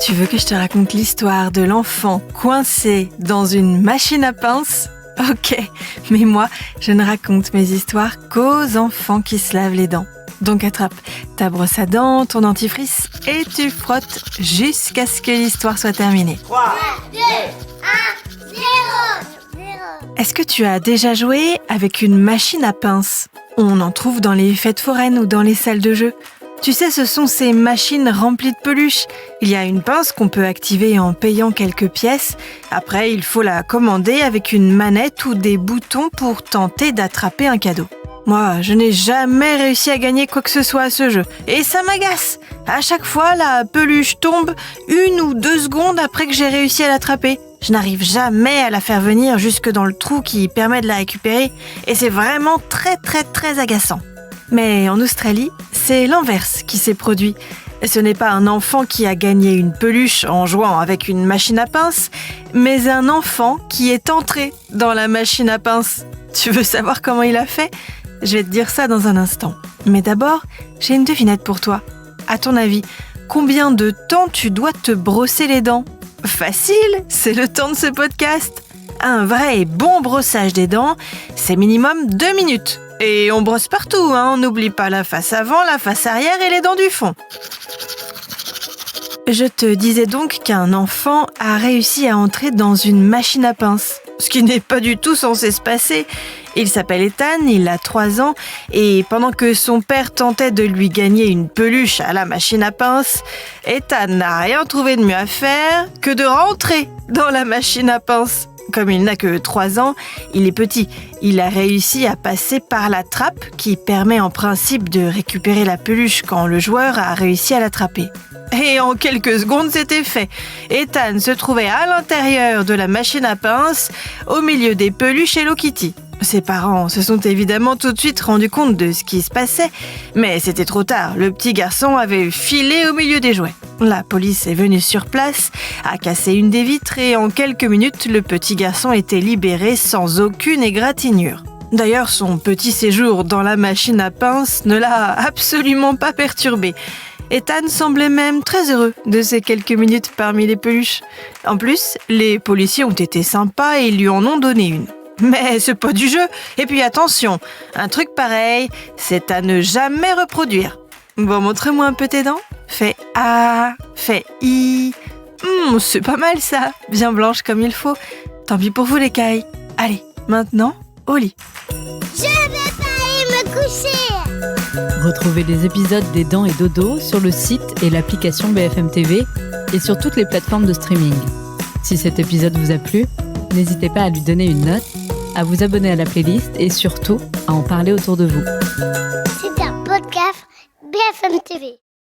Tu veux que je te raconte l'histoire de l'enfant coincé dans une machine à pince ? Ok, mais moi, je ne raconte mes histoires qu'aux enfants qui se lavent les dents. Donc attrape ta brosse à dents, ton dentifrice et tu frottes jusqu'à ce que l'histoire soit terminée. 3, 2, 1, 0. Est-ce que tu as déjà joué avec une machine à pince ? On en trouve dans les fêtes foraines ou dans les salles de jeu. Tu sais, ce sont ces machines remplies de peluches. Il y a une pince qu'on peut activer en payant quelques pièces. Après, il faut la commander avec une manette ou des boutons pour tenter d'attraper un cadeau. Moi, je n'ai jamais réussi à gagner quoi que ce soit à ce jeu. Et ça m'agace. À chaque fois, la peluche tombe 1 ou 2 secondes après que j'ai réussi à l'attraper. Je n'arrive jamais à la faire venir jusque dans le trou qui permet de la récupérer. Et c'est vraiment très agaçant. Mais en Australie, c'est l'inverse qui s'est produit. Ce n'est pas un enfant qui a gagné une peluche en jouant avec une machine à pince, mais un enfant qui est entré dans la machine à pince. Tu veux savoir comment il a fait ? Je vais te dire ça dans un instant. Mais d'abord, j'ai une devinette pour toi. À ton avis, combien de temps tu dois te brosser les dents ? Facile, c'est le temps de ce podcast. Un vrai et bon brossage des dents, c'est minimum 2 minutes. Et on brosse partout, on n'oublie pas la face avant, la face arrière et les dents du fond. Je te disais donc qu'un enfant a réussi à entrer dans une machine à pince, ce qui n'est pas du tout censé se passer. Il s'appelle Ethan, il a 3 ans, et pendant que son père tentait de lui gagner une peluche à la machine à pince, Ethan n'a rien trouvé de mieux à faire que de rentrer dans la machine à pince. Comme il n'a que 3 ans, il est petit. Il a réussi à passer par la trappe qui permet en principe de récupérer la peluche quand le joueur a réussi à l'attraper. Et en quelques secondes, c'était fait. Ethan se trouvait à l'intérieur de la machine à pince, au milieu des peluches Hello Kitty. Ses parents se sont évidemment tout de suite rendus compte de ce qui se passait, mais c'était trop tard. Le petit garçon avait filé au milieu des jouets. La police est venue sur place, a cassé une des vitres et en quelques minutes, le petit garçon était libéré sans aucune égratignure. D'ailleurs, son petit séjour dans la machine à pince ne l'a absolument pas perturbé. Ethan semblait même très heureux de ces quelques minutes parmi les peluches. En plus, les policiers ont été sympas et lui en ont donné une. Mais c'est pas du jeu. Et puis attention, un truc pareil, c'est à ne jamais reproduire. Bon, montre-moi un peu tes dents. Fais A, fais I. C'est pas mal ça, bien blanche comme il faut. Tant pis pour vous les cailles. Allez, maintenant, au lit. Je vais pas aller me coucher. Retrouvez les épisodes des Dents et Dodo sur le site et l'application BFM TV et sur toutes les plateformes de streaming. Si cet épisode vous a plu, n'hésitez pas à lui donner une note, à vous abonner à la playlist et surtout à en parler autour de vous. C'est un podcast BFM TV.